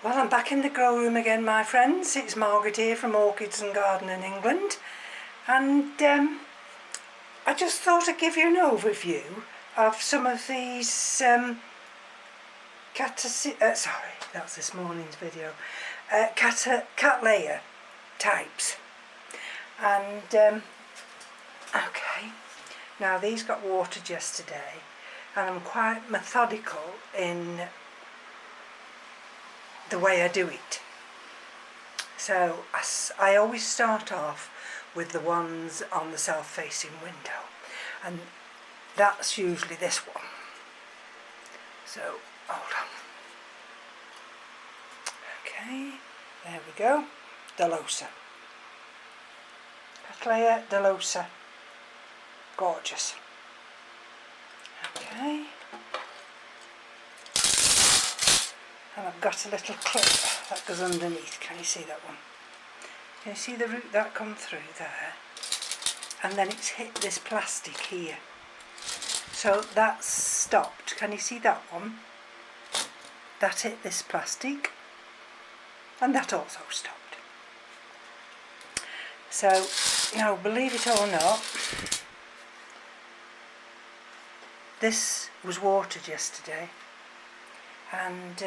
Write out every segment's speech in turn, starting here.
Well, I'm back in the grow room again, my friends. It's Margaret here from Orchids and Garden in England, and I just thought I'd give you an overview of some of these sorry, that's this morning's video, Cattleya types. And okay, now these got watered yesterday, and I'm quite methodical in the way I do it. So I always start off with the ones on the south-facing window, and that's usually this one. So hold on. Okay, there we go. Delosa. Cattleya delosa. Gorgeous. Okay. And I've got a little clip that goes underneath. Can you see that one? Can you see the root that come through there? And then it's hit this plastic here. So that's stopped. Can you see that one? That hit this plastic. And that also stopped. So, now believe it or not, this was watered yesterday. And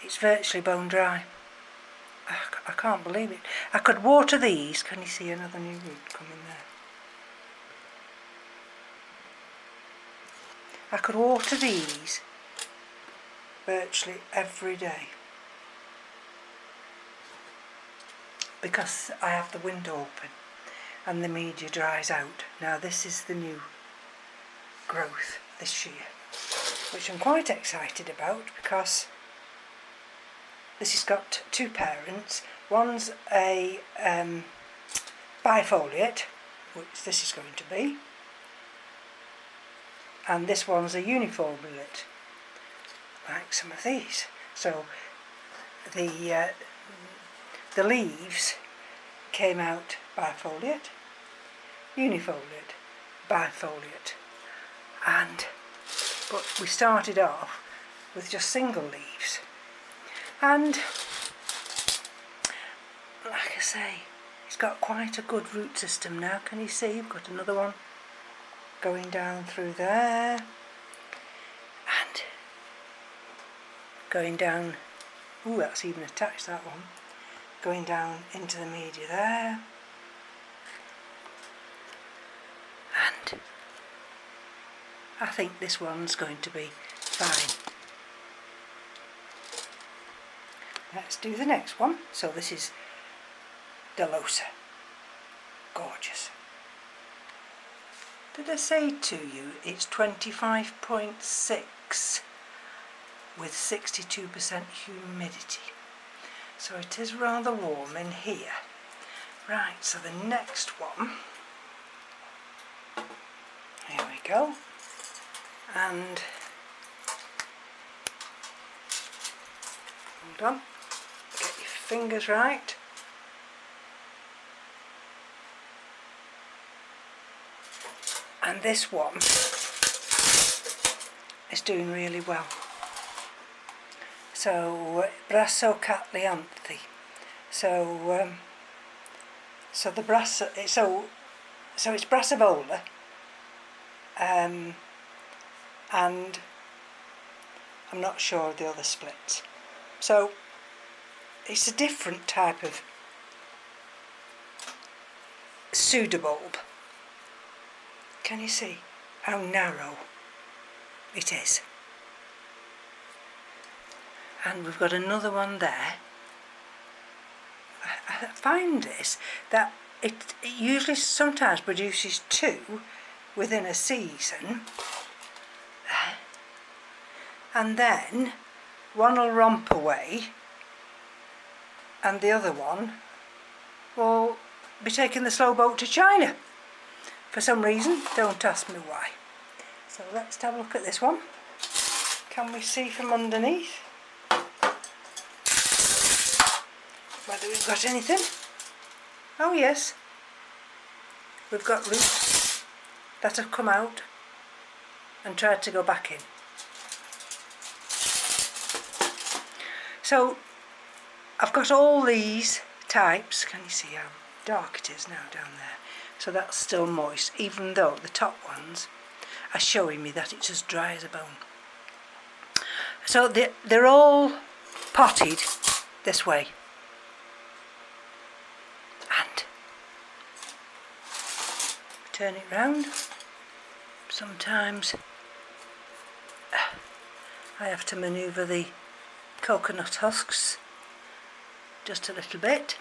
it's virtually bone dry. I can't believe it. I could water these. Can you see another new root coming there? I could water these virtually every day because I have the window open and the media dries out. Now this is the new growth this year, which I'm quite excited about because this has got two parents. One's a bifoliate, which this is going to be, and this one's a unifoliate, like some of these. So the leaves came out bifoliate, unifoliate, bifoliate, but we started off with just single leaves. And like I say, it's got quite a good root system now. Can you see? We've got another one going down through there and going down. Ooh, that's even attached, that one. Going down into the media there. And I think this one's going to be fine. Let's do the next one. So this is Delosa. Gorgeous. Did I say to you it's 25.6 with 62% humidity? So it is rather warm in here. Right, so the next one. Here we go. And hold on. Get your fingers right. And this one is doing really well. So Cattleya. So the so it's brassivola, and I'm not sure of the other splits. So it's a different type of pseudobulb. Can you see how narrow it is? And we've got another one there. I find this, that it usually sometimes produces two within a season, and then one will romp away and the other one will be taking the slow boat to China for some reason. Don't ask me why. So let's have a look at this one. Can we see from underneath whether we've got anything? Oh yes, we've got roots that have come out and tried to go back in. So I've got all these types. Can you see how dark it is now down there? So that's still moist, even though the top ones are showing me that it's as dry as a bone. So they're all potted this way. And turn it round. Sometimes I have to manoeuvre the coconut husks just a little bit.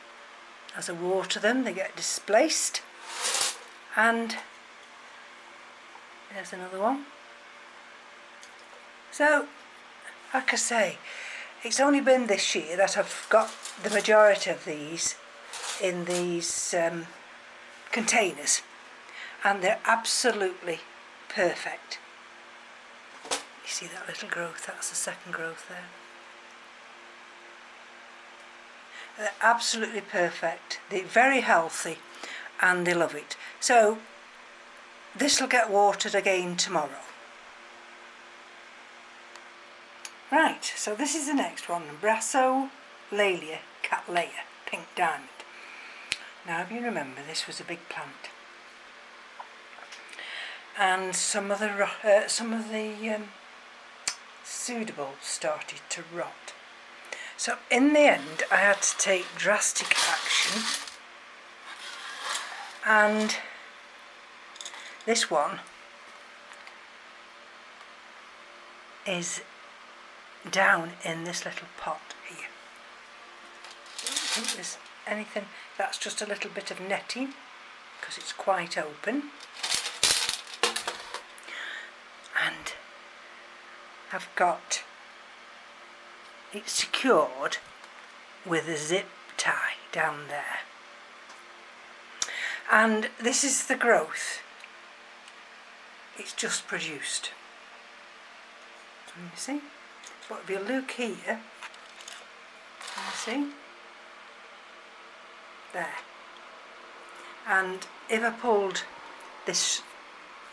As I water them, they get displaced. And there's another one. So, like I say, it's only been this year that I've got the majority of these in these containers, and they're absolutely perfect. You see that little growth? That's the second growth there. They're absolutely perfect. They're very healthy and they love it. So this will get watered again tomorrow. Right, so this is the next one, Brassolalia Cattleya, pink diamond. Now if you remember, this was a big plant, and some of the pseudobulbs started to rot. So in the end I had to take drastic action, and this one is down in this little pot here. Don't think there's anything, that's just a little bit of netting because it's quite open, and I've got it secured with a zip tie down there, and this is the growth it's just produced. Can you see? But if you look here, can you see? There. And if I pulled this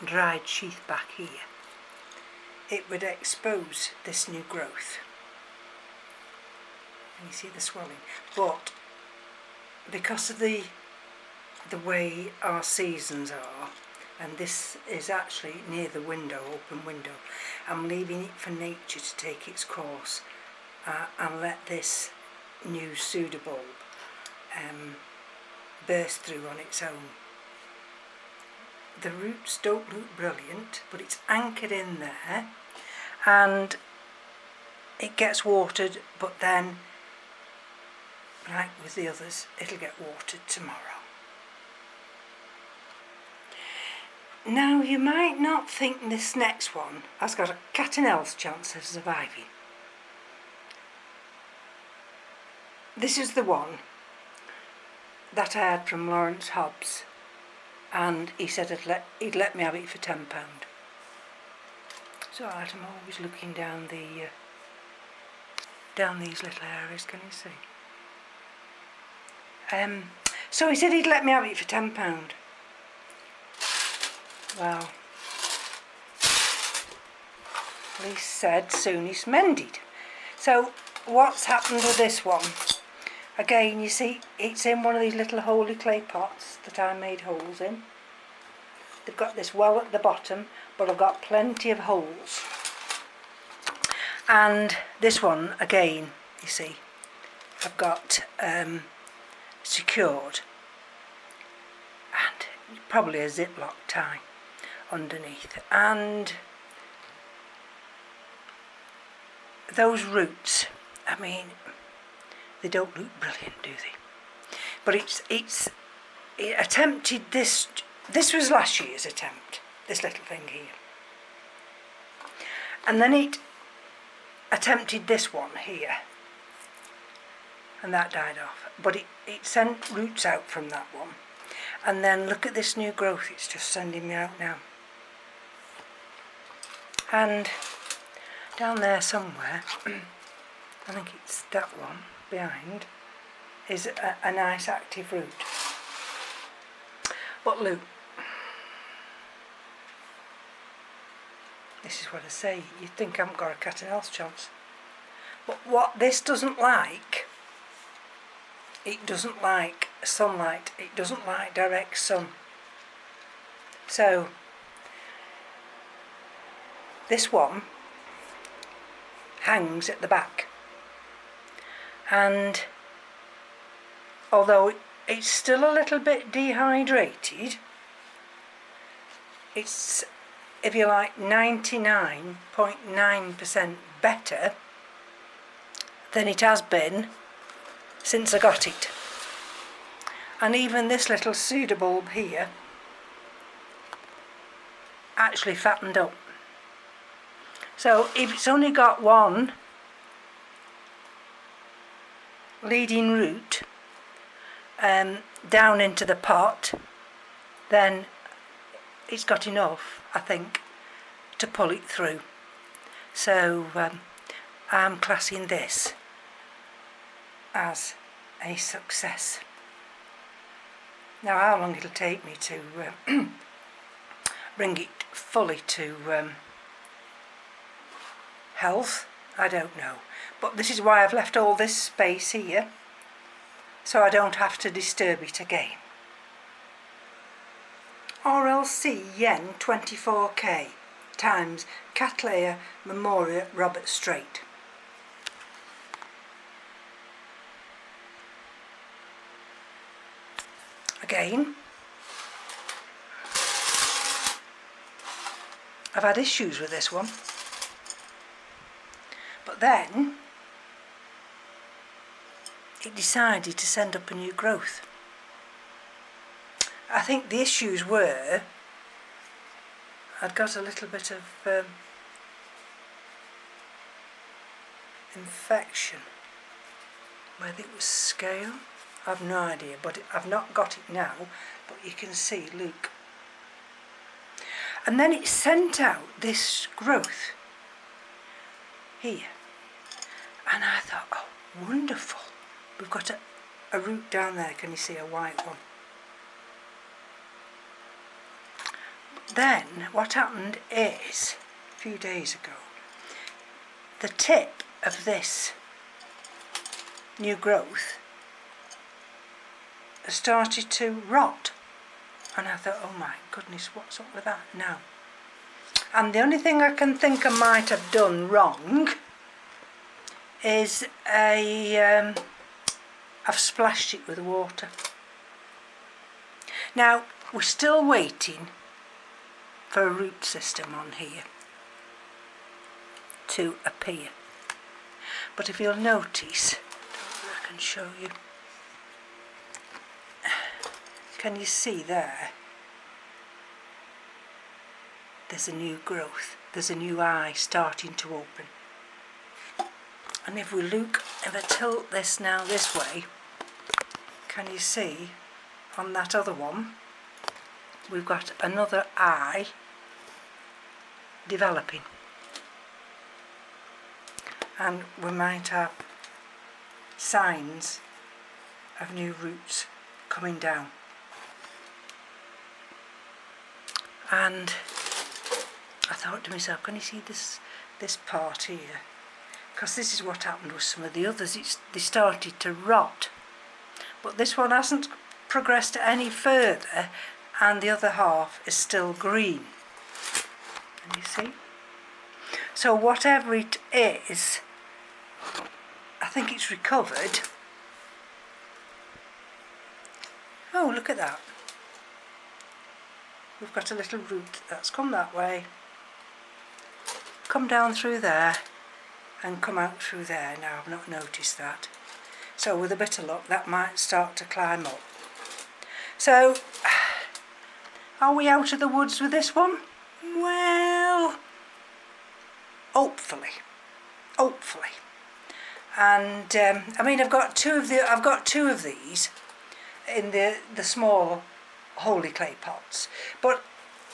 dried sheath back here, it would expose this new growth. And you see the swelling. But because of the way our seasons are, and this is actually near the window, open window, I'm leaving it for nature to take its course and let this new pseudobulb burst through on its own. The roots don't look brilliant, but it's anchored in there, and it gets watered, but then, like with the others, it'll get watered tomorrow. Now you might not think this next one has got a cat and else chance of surviving. This is the one that I had from Lawrence Hobbs, and he said he'd let me have it for £10. So I'm always looking down down these little areas. Can you see? So he said he'd let me have it for £10. Well, police said soon it's mended. So what's happened with this one? Again, you see, it's in one of these little holy clay pots that I made holes in. They've got this well at the bottom, but I've got plenty of holes. And this one, again, you see, I've got secured, and probably a ziplock tie underneath. And those roots, I mean, they don't look brilliant, do they? But it attempted this. This was last year's attempt, this little thing here. And then it attempted this one here, and that died off. But it sent roots out from that one. And then look at this new growth it's just sending me out now. And down there somewhere, I think it's that one behind, is a nice active root. But look, this is what I say, you'd think I haven't got a cat and else chance. But what this doesn't like, it doesn't like sunlight, it doesn't like direct sun. So this one hangs at the back, and although it's still a little bit dehydrated, it's, if you like, 99.9% better than it has been since I got it. And even this little cedar bulb here actually fattened up. So if it's only got one leading root down into the pot, then it's got enough, I think, to pull it through. So I'm classing this as a success. Now, how long it'll take me to bring it fully to health, I don't know. But this is why I've left all this space here, so I don't have to disturb it again. RLC Yen 24K times Cattleya Memoria Robert Strait. Again, I've had issues with this one, but then it decided to send up a new growth. I think the issues were I'd got a little bit of infection, whether it was scale, I've no idea, but I've not got it now, but you can see, look. And then it sent out this growth here, and I thought, oh, wonderful, we've got a root down there, can you see, a white one. Then what happened is, a few days ago, the tip of this new growth started to rot, and I thought, oh my goodness, what's up with that now? And the only thing I can think I might have done wrong is I've splashed it with water. Now we're still waiting for a root system on here to appear, but if you'll notice, I can show you. Can you see there? There's a new growth, there's a new eye starting to open. And if we look, if I tilt this now this way, can you see on that other one, we've got another eye developing. And we might have signs of new roots coming down. And I thought to myself, can you see this part here? Because this is what happened with some of the others, they started to rot. But this one hasn't progressed any further, and the other half is still green. Can you see? So whatever it is, I think it's recovered. Oh, look at that. We've got a little root that's come that way, come down through there, and come out through there. Now I've not noticed that. So with a bit of luck that might start to climb up. So are we out of the woods with this one? Well, hopefully. And I mean, I've got two of these in the small holy clay pots, but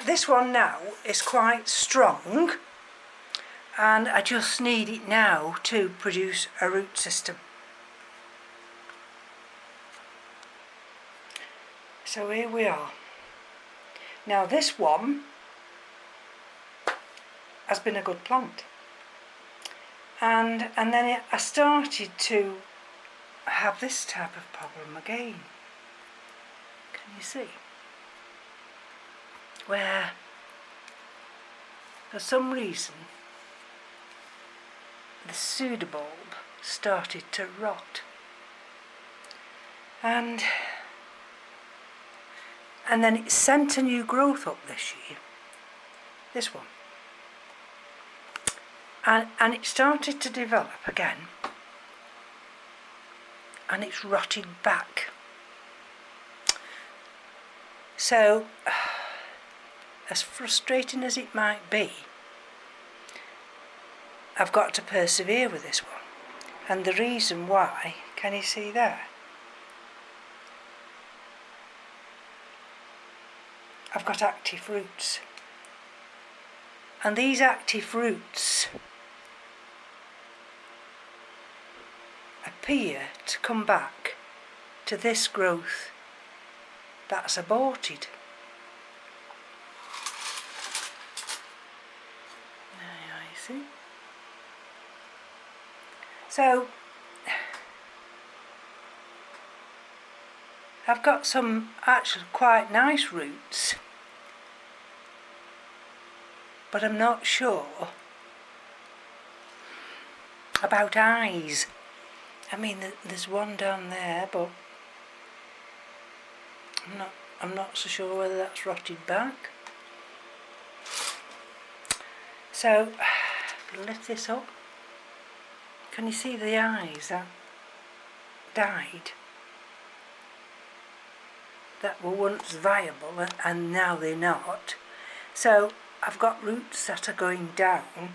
this one now is quite strong, and I just need it now to produce a root system. So here we are. Now this one has been a good plant, and then I started to have this type of problem again. Can you see? Where for some reason the pseudobulb started to rot, and then it sent a new growth up this year, this one, and it started to develop again, and it's rotted back. So as frustrating as it might be, I've got to persevere with this one. And the reason why, can you see there? I've got active roots. And these active roots appear to come back to this growth that's aborted. There you see. So I've got some actually quite nice roots, but I'm not sure about eyes. I mean, there's one down there, but I'm not so sure whether that's rotted back. So lift this up. Can you see the eyes that died, that were once viable and now they're not? So I've got roots that are going down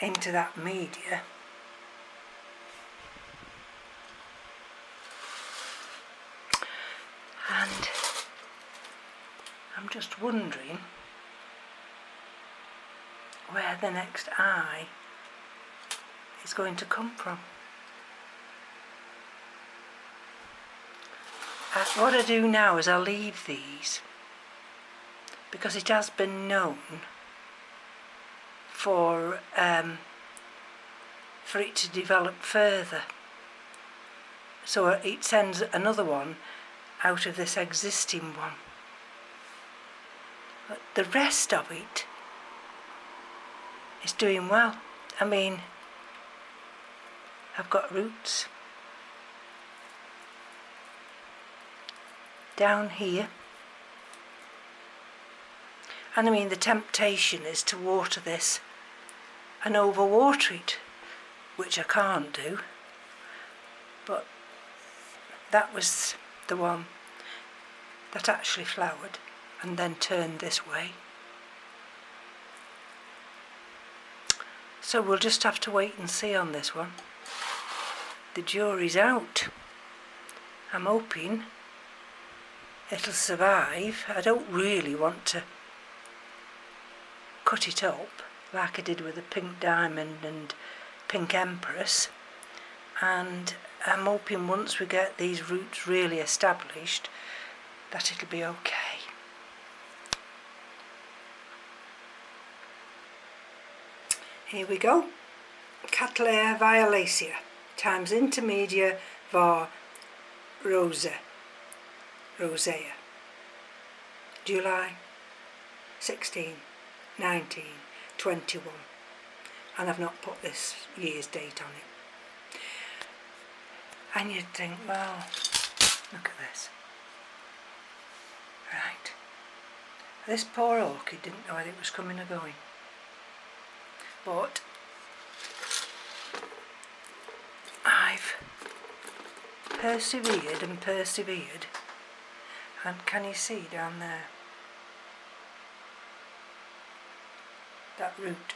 into that media, and I'm just wondering where the next eye is going to come from. What I do now is I leave these, because it has been known for it to develop further. So it sends another one out of this existing one. But the rest of it is doing well. I mean, I've got roots down here, and I mean the temptation is to water this and overwater it, which I can't do, but that was the one that actually flowered and then turned this way. So we'll just have to wait and see on this one. The jury's out. I'm hoping it'll survive. I don't really want to cut it up like I did with the pink diamond and pink empress, and I'm hoping once we get these roots really established that it'll be okay. Here we go. Cattleya violacea times intermedia var rosea. July 16, 19, 21. And I've not put this year's date on it. And you'd think, well, look at this. Right. This poor orchid didn't know whether it was coming or going. But I've persevered and persevered, and can you see down there that root?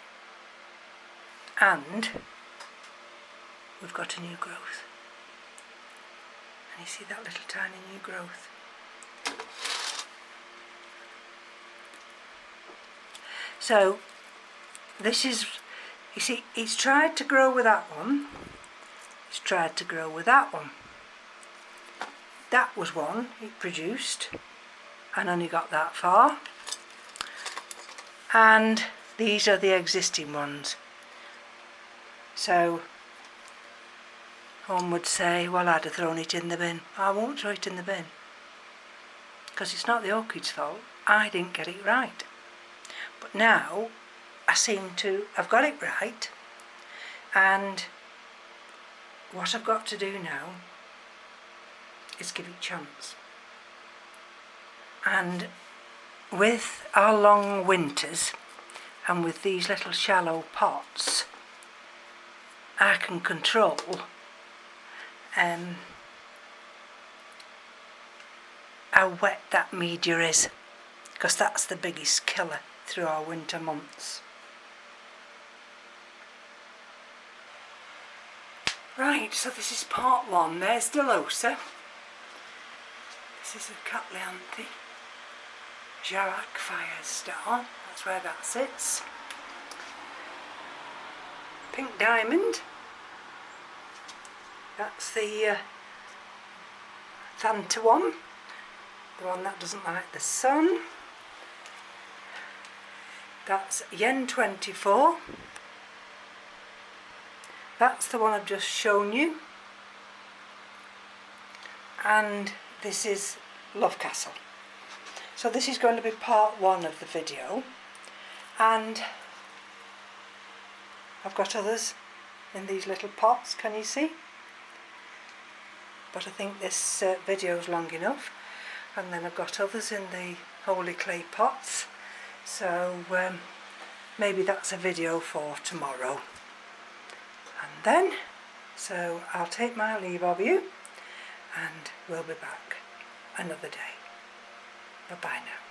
And we've got a new growth, and you see that little tiny new growth. So this is, you see, it's tried to grow with that one, it's tried to grow with that one. That was one it produced and only got that far, and these are the existing ones. So one would say, well, I'd have thrown it in the bin. I won't throw it in the bin, because it's not the orchid's fault. I didn't get it right. But now I seem to have got it right, and what I've got to do now is give it a chance. And with our long winters and with these little shallow pots, I can control how wet that media is, because that's the biggest killer through our winter months. Right, so this is part one. There's Delosa. This is a Cattleya Jarrac Firestar. That's where that sits. Pink Diamond. That's the Thanta one. The one that doesn't like the sun. That's Yen 24. That's the one I've just shown you. And this is Love Castle. So this is going to be part one of the video. And I've got others in these little pots, can you see? But I think this video is long enough. And then I've got others in the holy clay pots. So maybe that's a video for tomorrow. And then, so I'll take my leave of you, and we'll be back another day. Bye bye now.